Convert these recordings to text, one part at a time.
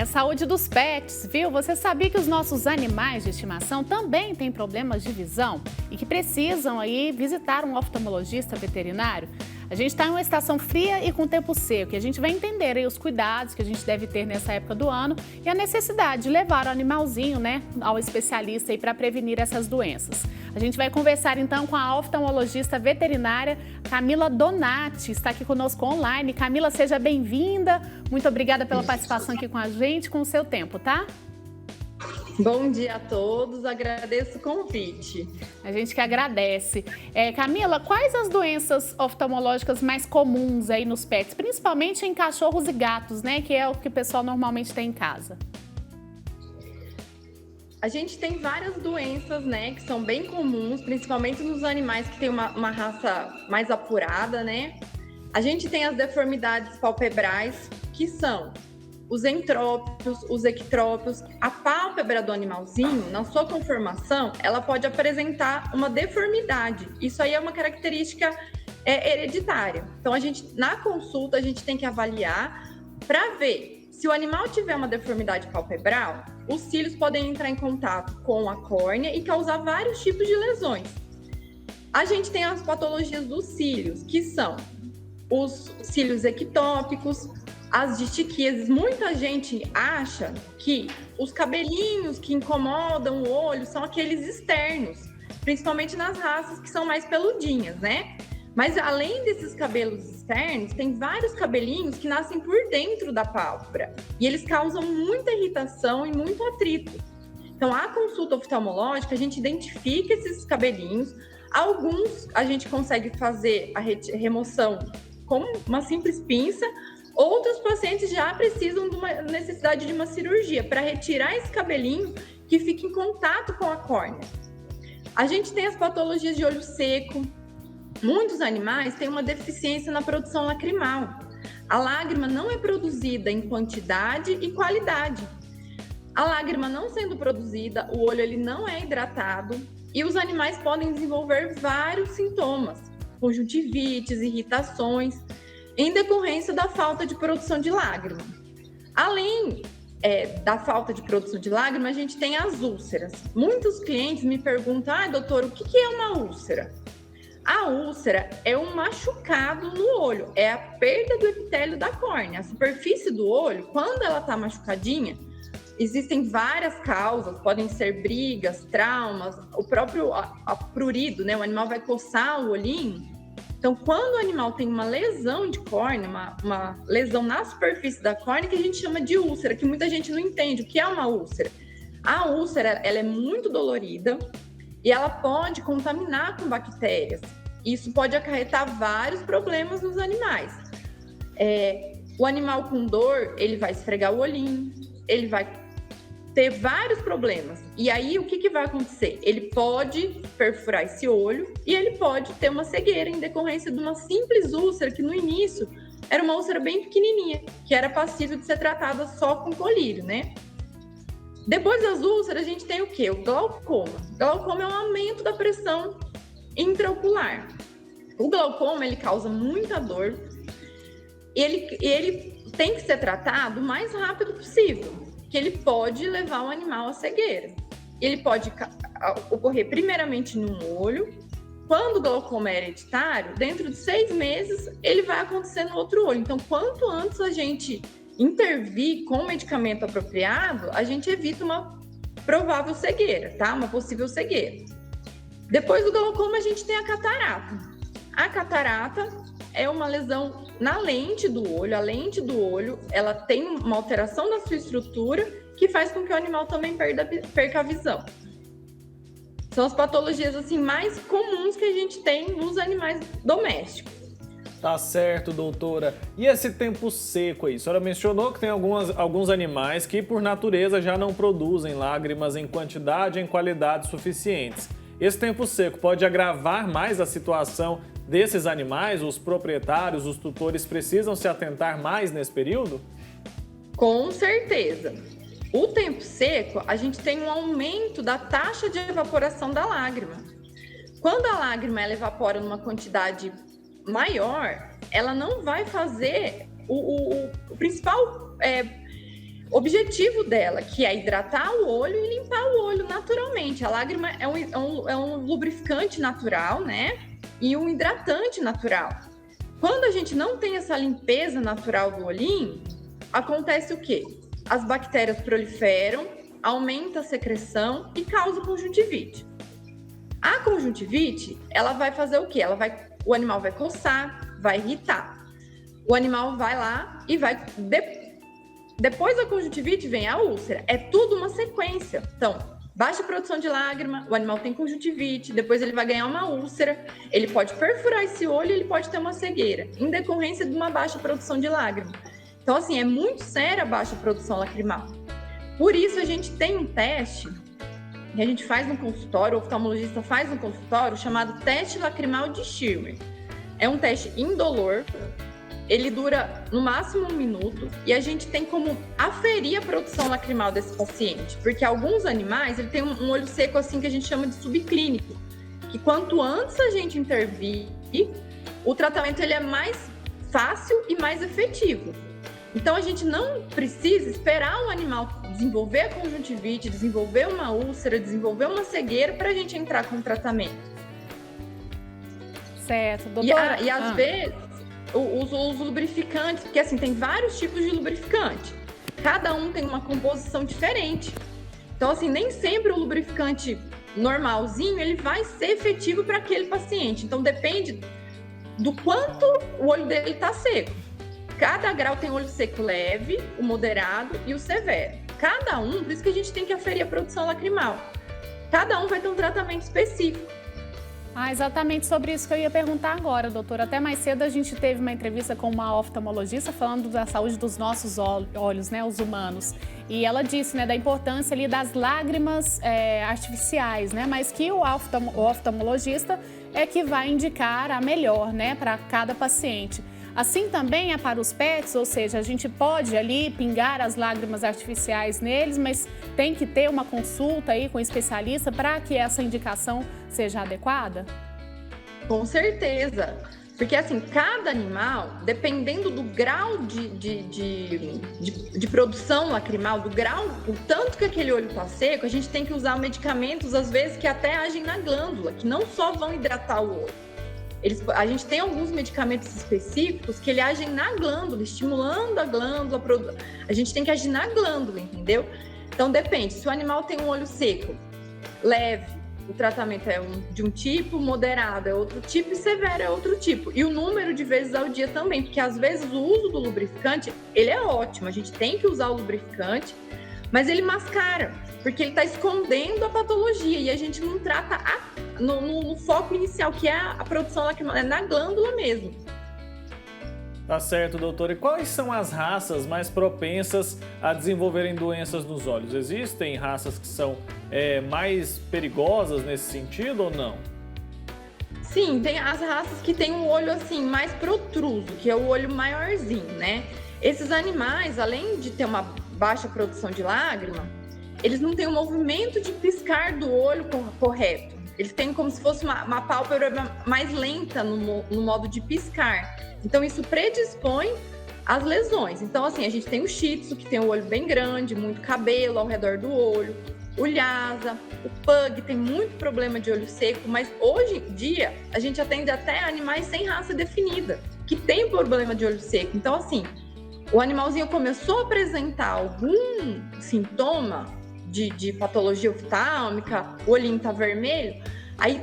a saúde dos pets, viu? Você sabia que os nossos animais de estimação também têm problemas de visão e que precisam aí visitar um oftalmologista veterinário? A gente está em uma estação fria e com tempo seco e a gente vai entender aí os cuidados que a gente deve ter nessa época do ano e a necessidade de levar o animalzinho, né, ao especialista aí para prevenir essas doenças. A gente vai conversar então com a oftalmologista veterinária Camila Donati, está aqui conosco online. Camila, seja bem-vinda. Muito obrigada pela participação aqui com a gente, com o seu tempo, tá? Bom dia a todos, agradeço o convite. A gente que agradece. Camila, quais as doenças oftalmológicas mais comuns aí nos pets, principalmente em cachorros e gatos, né, que é o que o pessoal normalmente tem em casa? A gente tem várias doenças, né, que são bem comuns, principalmente nos animais que têm uma raça mais apurada, né? A gente tem as deformidades palpebrais, que são os entrópios, os ectrópios. A pálpebra do animalzinho, na sua conformação, ela pode apresentar uma deformidade. Isso aí é uma característica hereditária. Então, na consulta, a gente tem que avaliar para ver se o animal tiver uma deformidade palpebral, os cílios podem entrar em contato com a córnea e causar vários tipos de lesões. A gente tem as patologias dos cílios, que são os cílios ectópicos, as distiquíases. Muita gente acha que os cabelinhos que incomodam o olho são aqueles externos, principalmente nas raças que são mais peludinhas, né? Mas além desses cabelos externos, tem vários cabelinhos que nascem por dentro da pálpebra e eles causam muita irritação e muito atrito. Então, a consulta oftalmológica, a gente identifica esses cabelinhos. Alguns a gente consegue fazer a remoção com uma simples pinça. Outros pacientes já precisam de uma necessidade de uma cirurgia para retirar esse cabelinho que fica em contato com a córnea. A gente tem as patologias de olho seco. Muitos animais têm uma deficiência na produção lacrimal. A lágrima não é produzida em quantidade e qualidade. A lágrima não sendo produzida, o olho ele não é hidratado e os animais podem desenvolver vários sintomas, conjuntivites, irritações, em decorrência da falta de produção de lágrima. Além da falta de produção de lágrima, a gente tem as úlceras. Muitos clientes me perguntam, doutor, o que é uma úlcera? A úlcera é um machucado no olho, é a perda do epitélio da córnea. A superfície do olho, quando ela está machucadinha, existem várias causas, podem ser brigas, traumas, o próprio prurido, né? O animal vai coçar o olhinho. Então, quando o animal tem uma lesão de córnea, uma lesão na superfície da córnea, que a gente chama de úlcera, que muita gente não entende o que é uma úlcera. A úlcera, ela é muito dolorida e ela pode contaminar com bactérias. Isso pode acarretar vários problemas nos animais. O animal com dor, ele vai esfregar o olhinho, ele vai ter vários problemas. E aí, o que vai acontecer? Ele pode perfurar esse olho e ele pode ter uma cegueira em decorrência de uma simples úlcera, que no início era uma úlcera bem pequenininha, que era passível de ser tratada só com colírio, né? Depois das úlceras, a gente tem o quê? O glaucoma. O glaucoma é um aumento da pressão intraocular. O glaucoma, ele causa muita dor e ele tem que ser tratado o mais rápido possível, que ele pode levar o animal à cegueira. Ele pode ocorrer primeiramente num olho. Quando o glaucoma é hereditário, dentro de 6 meses, ele vai acontecer no outro olho. Então, quanto antes a gente intervir com o medicamento apropriado, a gente evita uma provável cegueira, tá? Uma possível cegueira. Depois do glaucoma, a gente tem a catarata. A catarata é uma lesão na lente do olho. A lente do olho, ela tem uma alteração na sua estrutura que faz com que o animal também perca a visão. São as patologias assim mais comuns que a gente tem nos animais domésticos. Tá certo, doutora. E esse tempo seco aí? A senhora mencionou que tem alguns animais que, por natureza, já não produzem lágrimas em quantidade e em qualidade suficientes. Esse tempo seco pode agravar mais a situação desses animais? Os proprietários, os tutores precisam se atentar mais nesse período? Com certeza. O tempo seco, a gente tem um aumento da taxa de evaporação da lágrima. Quando a lágrima ela evapora numa quantidade maior, ela não vai fazer o principal objetivo dela, que é hidratar o olho e limpar o olho naturalmente. A lágrima é um lubrificante natural, né? E um hidratante natural. Quando a gente não tem essa limpeza natural do olhinho, acontece o quê? As bactérias proliferam, aumenta a secreção e causa conjuntivite. A conjuntivite, ela vai fazer o quê? O animal vai coçar, vai irritar. O animal vai lá e vai... Depois da conjuntivite vem a úlcera. É tudo uma sequência. Então, baixa produção de lágrima, o animal tem conjuntivite, depois ele vai ganhar uma úlcera, ele pode perfurar esse olho, ele pode ter uma cegueira, em decorrência de uma baixa produção de lágrima. Então, assim, é muito séria a baixa produção lacrimal. Por isso, a gente tem um teste que a gente faz no consultório, o oftalmologista faz no consultório, chamado teste lacrimal de Schirmer. É um teste indolor, ele dura no máximo 1 minuto e a gente tem como aferir a produção lacrimal desse paciente, porque alguns animais ele tem um olho seco assim que a gente chama de subclínico, que quanto antes a gente intervir, o tratamento ele é mais fácil e mais efetivo. Então a gente não precisa esperar o animal desenvolver a conjuntivite, desenvolver uma úlcera, desenvolver uma cegueira para a gente entrar com o tratamento. Certo, doutora. E às vezes os lubrificantes, porque assim, tem vários tipos de lubrificante. Cada um tem uma composição diferente. Então, assim, nem sempre o lubrificante normalzinho, ele vai ser efetivo para aquele paciente. Então, depende do quanto o olho dele está seco. Cada grau tem olho seco leve, o moderado e o severo. Cada um, por isso que a gente tem que aferir a produção lacrimal. Cada um vai ter um tratamento específico. Exatamente sobre isso que eu ia perguntar agora, doutora. Até mais cedo a gente teve uma entrevista com uma oftalmologista falando da saúde dos nossos olhos, né, os humanos. E ela disse, né, da importância ali das lágrimas artificiais, né, mas que o oftalmologista é que vai indicar a melhor, né, para cada paciente. Assim também é para os pets, ou seja, a gente pode ali pingar as lágrimas artificiais neles, mas tem que ter uma consulta aí com o especialista para que essa indicação seja adequada? Com certeza, porque assim, cada animal, dependendo do grau de produção lacrimal, do grau, o tanto que aquele olho está seco, a gente tem que usar medicamentos, às vezes, que até agem na glândula, que não só vão hidratar o olho. A gente tem alguns medicamentos específicos que ele agem na glândula, estimulando a glândula. A gente tem que agir na glândula, entendeu? Então, depende. Se o animal tem um olho seco, leve, o tratamento é de um tipo, moderado é outro tipo e severo é outro tipo. E o número de vezes ao dia também, porque às vezes o uso do lubrificante, ele é ótimo. A gente tem que usar o lubrificante, mas ele mascara, porque ele está escondendo a patologia e a gente não trata no foco inicial, que é a produção lacrimal, é na glândula mesmo. Tá certo, doutora. E quais são as raças mais propensas a desenvolverem doenças nos olhos? Existem raças que são mais perigosas nesse sentido ou não? Sim, tem as raças que têm um olho assim mais protruso, que é o olho maiorzinho, né? Esses animais, além de ter uma baixa produção de lágrima, eles não têm um movimento de piscar do olho correto. Eles têm como se fosse uma pálpebra mais lenta no modo de piscar. Então, isso predispõe às lesões. Então, assim, a gente tem o Shih Tzu, que tem o olho bem grande, muito cabelo ao redor do olho. O Lhasa, o Pug tem muito problema de olho seco, mas hoje em dia a gente atende até animais sem raça definida, que tem problema de olho seco. Então, assim, o animalzinho começou a apresentar algum sintoma de patologia oftálmica, o olhinho tá vermelho, aí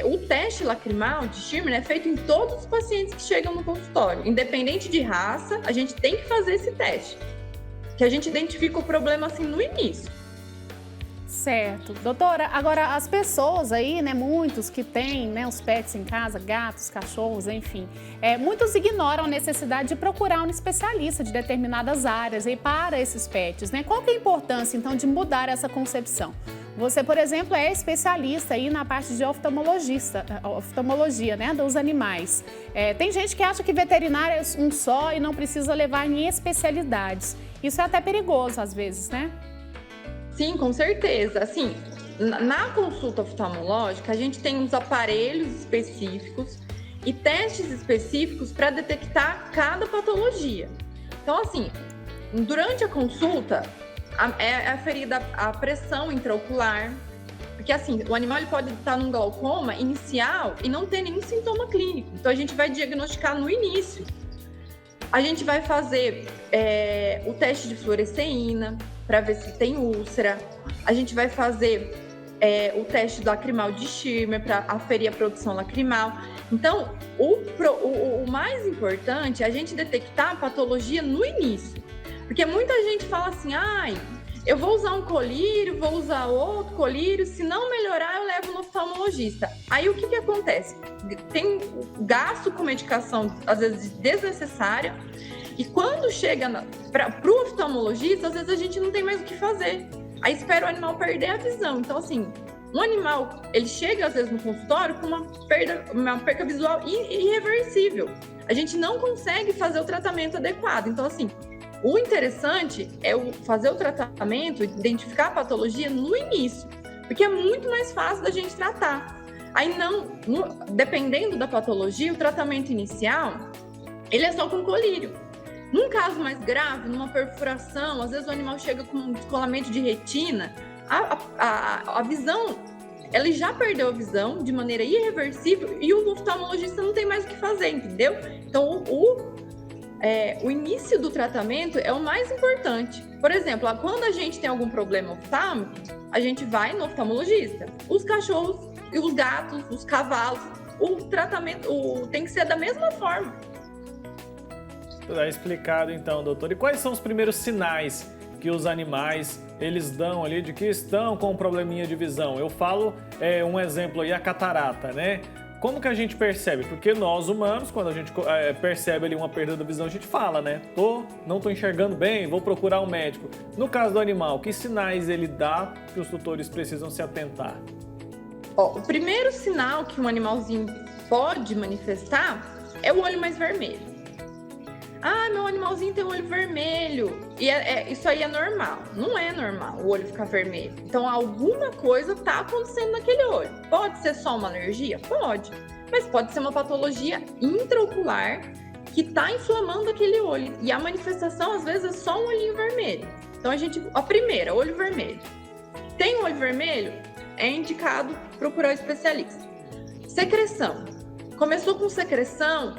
o teste lacrimal de Schirmer é feito em todos os pacientes que chegam no consultório, independente de raça, a gente tem que fazer esse teste, que a gente identifica o problema assim no início. Certo. Doutora, agora as pessoas aí, né, muitos que têm, né, os pets em casa, gatos, cachorros, enfim, muitos ignoram a necessidade de procurar um especialista de determinadas áreas aí para esses pets, né? Qual que é a importância, então, de mudar essa concepção? Você, por exemplo, é especialista aí na parte de oftalmologia, né, dos animais. Tem gente que acha que veterinário é um só e não precisa levar em especialidades. Isso é até perigoso às vezes, né? Sim, com certeza. Assim, na consulta oftalmológica, a gente tem uns aparelhos específicos e testes específicos para detectar cada patologia. Então, assim, durante a consulta, é aferida a pressão intraocular, porque assim, o animal ele pode estar num glaucoma inicial e não ter nenhum sintoma clínico. Então a gente vai diagnosticar no início. A gente vai fazer o teste de fluoresceína para ver se tem úlcera. A gente vai fazer o teste do lacrimal de Schirmer para aferir a produção lacrimal. Então, o mais importante é a gente detectar a patologia no início. Porque muita gente fala assim, eu vou usar um colírio, vou usar outro colírio, se não melhorar eu levo no oftalmologista. Aí o que acontece? Tem gasto com medicação, às vezes desnecessária, e quando chega para o oftalmologista, às vezes a gente não tem mais o que fazer. Aí espera o animal perder a visão. Então, assim, um animal, ele chega às vezes no consultório com uma perca visual irreversível. A gente não consegue fazer o tratamento adequado. Então, assim, o interessante é fazer o tratamento, identificar a patologia no início, porque é muito mais fácil da gente tratar. Aí dependendo da patologia, o tratamento inicial, ele é só com colírio. Num caso mais grave, numa perfuração, às vezes o animal chega com um descolamento de retina, a visão, ele já perdeu a visão de maneira irreversível e o oftalmologista não tem mais o que fazer, entendeu? Então, o início do tratamento é o mais importante. Por exemplo, quando a gente tem algum problema oftálmico, a gente vai no oftalmologista. Os cachorros e os gatos, os cavalos, o tratamento tem que ser da mesma forma. Tá explicado então, doutor. E quais são os primeiros sinais que os animais eles dão ali de que estão com um probleminha de visão? Eu falo um exemplo aí, a catarata, né? Como que a gente percebe? Porque nós humanos, quando a gente percebe ali uma perda da visão, a gente fala, né? Não tô enxergando bem, vou procurar um médico. No caso do animal, que sinais ele dá que os tutores precisam se atentar? O primeiro sinal que um animalzinho pode manifestar é o olho mais vermelho. Meu animalzinho tem o olho vermelho. E isso aí é normal. Não é normal o olho ficar vermelho. Então, alguma coisa está acontecendo naquele olho. Pode ser só uma alergia? Pode. Mas pode ser uma patologia intraocular que está inflamando aquele olho. E a manifestação, às vezes, é só um olhinho vermelho. Então, a primeira, olho vermelho. Tem um olho vermelho? É indicado procurar um especialista. Secreção. Começou com secreção,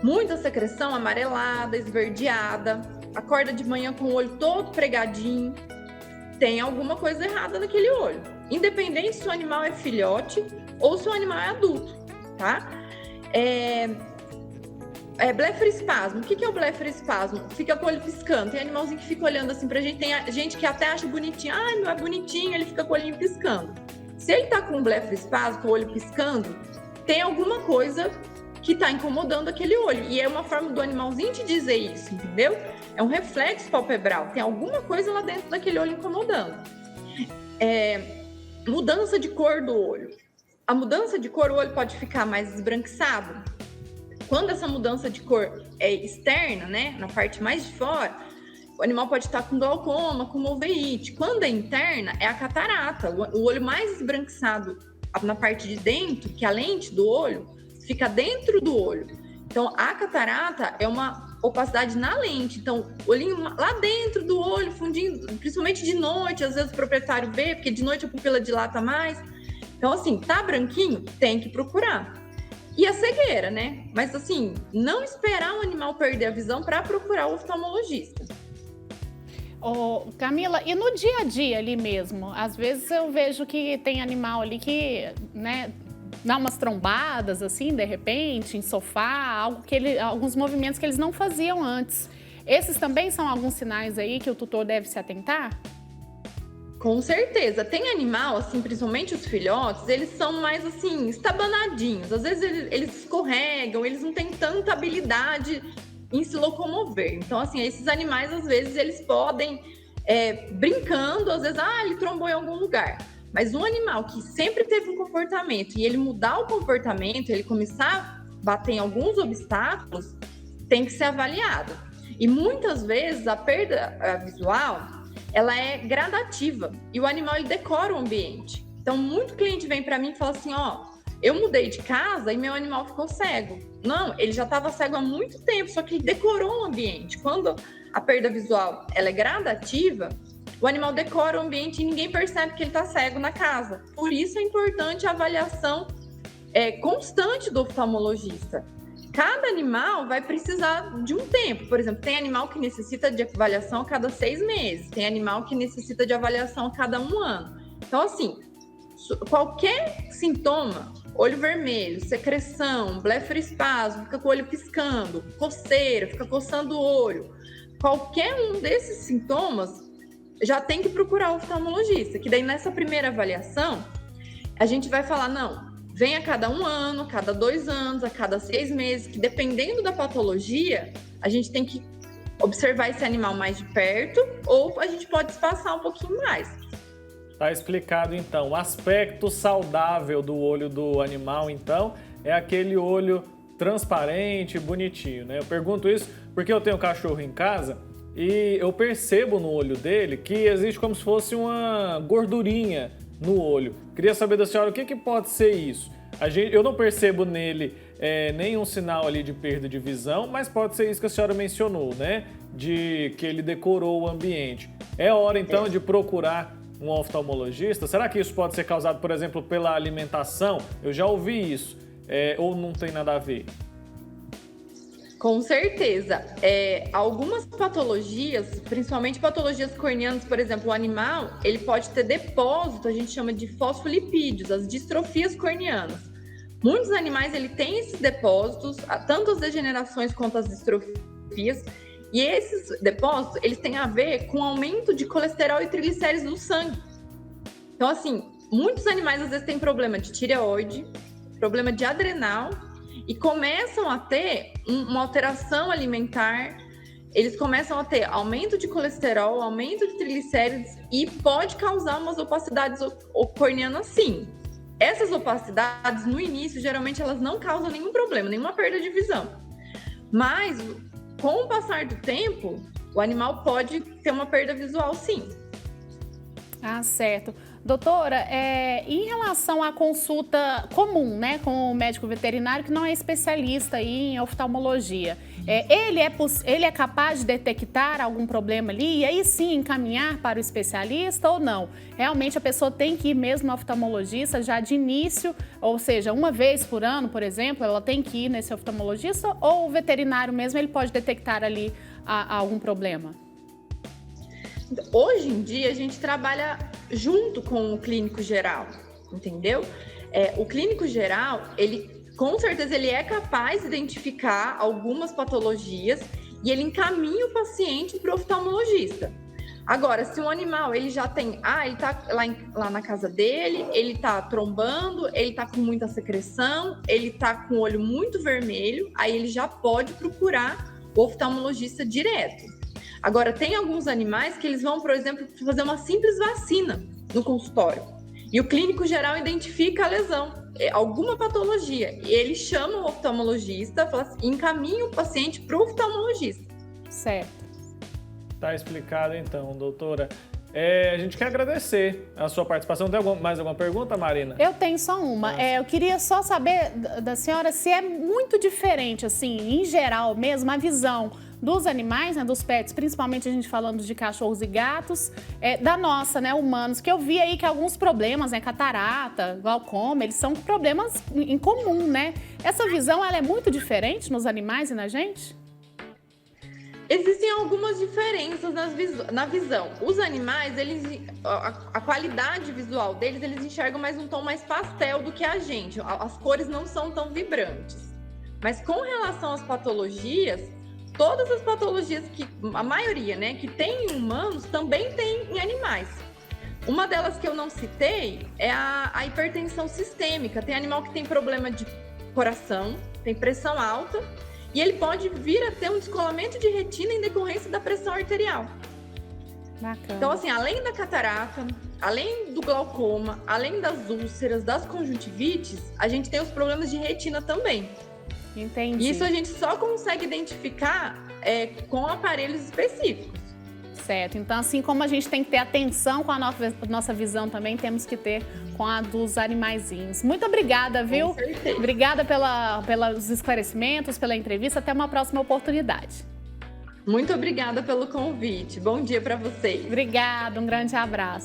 muita secreção amarelada, esverdeada, acorda de manhã com o olho todo pregadinho, tem alguma coisa errada naquele olho. Independente se o animal é filhote ou se o animal é adulto, tá? Blefaroespasmo. O que é o blefaroespasmo? Fica com o olho piscando. Tem animalzinho que fica olhando assim pra gente. Tem gente que até acha bonitinho. Não é bonitinho, ele fica com o olhinho piscando. Se ele tá com blefaroespasmo, com o olho piscando, tem alguma coisa que está incomodando aquele olho. E é uma forma do animalzinho te dizer isso, entendeu? É um reflexo palpebral. Tem alguma coisa lá dentro daquele olho incomodando. Mudança de cor do olho. A mudança de cor, o olho pode ficar mais esbranquiçado. Quando essa mudança de cor é externa, né, na parte mais de fora, o animal pode estar com glaucoma, com uveíte. Quando é interna, é a catarata. O olho mais esbranquiçado na parte de dentro, que é a lente do olho, fica dentro do olho. Então, a catarata é uma opacidade na lente. Então, olhinho lá dentro do olho, fundinho, principalmente de noite, às vezes o proprietário vê, porque de noite a pupila dilata mais. Então, assim, tá branquinho? Tem que procurar. E a cegueira, né? Mas, assim, não esperar o animal perder a visão para procurar o oftalmologista. Camila, e no dia a dia ali mesmo? Às vezes eu vejo que tem animal ali que, né, dá umas trombadas, assim, de repente, em sofá, alguns movimentos que eles não faziam antes. Esses também são alguns sinais aí que o tutor deve se atentar? Com certeza. Tem animal, assim, principalmente os filhotes, eles são mais, assim, estabanadinhos. Às vezes eles escorregam, eles não têm tanta habilidade em se locomover. Então, assim, esses animais, às vezes, eles podem, brincando, às vezes, ele trombou em algum lugar. Mas um animal que sempre teve um comportamento e ele mudar o comportamento, ele começar a bater em alguns obstáculos, tem que ser avaliado. E muitas vezes a perda visual, ela é gradativa e o animal ele decora o ambiente. Então, muito cliente vem para mim e fala assim, eu mudei de casa e meu animal ficou cego. Não, ele já estava cego há muito tempo, só que ele decorou o ambiente. Quando a perda visual ela é gradativa, o animal decora o ambiente e ninguém percebe que ele está cego na casa. Por isso é importante a avaliação constante do oftalmologista. Cada animal vai precisar de um tempo. Por exemplo, tem animal que necessita de avaliação a cada 6 meses, tem animal que necessita de avaliação a cada 1 ano. Então, assim, qualquer sintoma, olho vermelho, secreção, blefaroespasmo, fica com o olho piscando, coceira, fica coçando o olho, qualquer um desses sintomas já tem que procurar o oftalmologista, que daí nessa primeira avaliação a gente vai falar, não, vem a cada 1 ano, a cada 2 anos, a cada 6 meses, que dependendo da patologia, a gente tem que observar esse animal mais de perto ou a gente pode espaçar um pouquinho mais. Tá explicado, então. O aspecto saudável do olho do animal, então, é aquele olho transparente, bonitinho, né? Eu pergunto isso porque eu tenho um cachorro em casa e eu percebo no olho dele que existe como se fosse uma gordurinha no olho. Queria saber da senhora o que pode ser isso. Eu não percebo nele nenhum sinal ali de perda de visão, mas pode ser isso que a senhora mencionou, né? De que ele decorou o ambiente. É hora, então, de procurar um oftalmologista? Será que isso pode ser causado, por exemplo, pela alimentação? Eu já ouvi isso. Ou não tem nada a ver? Com certeza. Algumas patologias, principalmente patologias corneanas, por exemplo, o animal, ele pode ter depósito, a gente chama de fosfolipídios, as distrofias corneanas. Muitos animais, ele têm esses depósitos, tanto as degenerações quanto as distrofias, e esses depósitos, eles têm a ver com aumento de colesterol e triglicéridos no sangue. Então, assim, muitos animais às vezes têm problema de tireoide, problema de adrenal, e começam a ter uma alteração alimentar, eles começam a ter aumento de colesterol, aumento de triglicéridos e pode causar umas opacidades corneanas sim. Essas opacidades, no início, geralmente elas não causam nenhum problema, nenhuma perda de visão. Mas, com o passar do tempo, o animal pode ter uma perda visual sim. Ah, certo. Doutora, em relação à consulta comum, né, com o médico veterinário que não é especialista em oftalmologia, ele é capaz de detectar algum problema ali e aí sim encaminhar para o especialista ou não? Realmente a pessoa tem que ir mesmo ao oftalmologista já de início, ou seja, uma vez por ano, por exemplo, ela tem que ir nesse oftalmologista ou o veterinário mesmo ele pode detectar ali algum problema? Hoje em dia, a gente trabalha junto com o clínico geral, entendeu? O clínico geral, ele com certeza ele é capaz de identificar algumas patologias e ele encaminha o paciente para o oftalmologista. Agora, se um animal ele já tem, ele tá lá na casa dele, ele tá trombando, ele tá com muita secreção, ele tá com o olho muito vermelho, aí ele já pode procurar o oftalmologista direto. Agora, tem alguns animais que eles vão, por exemplo, fazer uma simples vacina no consultório. E o clínico geral identifica a lesão, alguma patologia. E ele chama o oftalmologista, fala assim, encaminha o paciente para o oftalmologista. Certo. Tá explicado então, doutora. A gente quer agradecer a sua participação. Tem mais alguma pergunta, Marina? Eu tenho só uma. Eu queria só saber da senhora se é muito diferente, assim, em geral mesmo, a visão dos animais, né, dos pets, principalmente a gente falando de cachorros e gatos, da nossa, né, humanos, que eu vi aí que alguns problemas, né, catarata, glaucoma, eles são problemas em comum, né? Essa visão, ela é muito diferente nos animais e na gente? Existem algumas diferenças na visão. Os animais, a qualidade visual deles, eles enxergam mais um tom mais pastel do que a gente. As cores não são tão vibrantes. Mas com relação às patologias, todas as patologias a maioria, né, que tem em humanos, também tem em animais. Uma delas que eu não citei é a hipertensão sistêmica. Tem animal que tem problema de coração, tem pressão alta, e ele pode vir a ter um descolamento de retina em decorrência da pressão arterial. Bacana. Então, assim, além da catarata, além do glaucoma, além das úlceras, das conjuntivites, a gente tem os problemas de retina também. Entendi. Isso a gente só consegue identificar com aparelhos específicos. Certo. Então, assim como a gente tem que ter atenção com a nossa visão também, temos que ter com a dos animaizinhos. Muito obrigada, viu? Com certeza. Obrigada pelos esclarecimentos, pela entrevista. Até uma próxima oportunidade. Muito obrigada pelo convite. Bom dia para vocês. Obrigada, um grande abraço.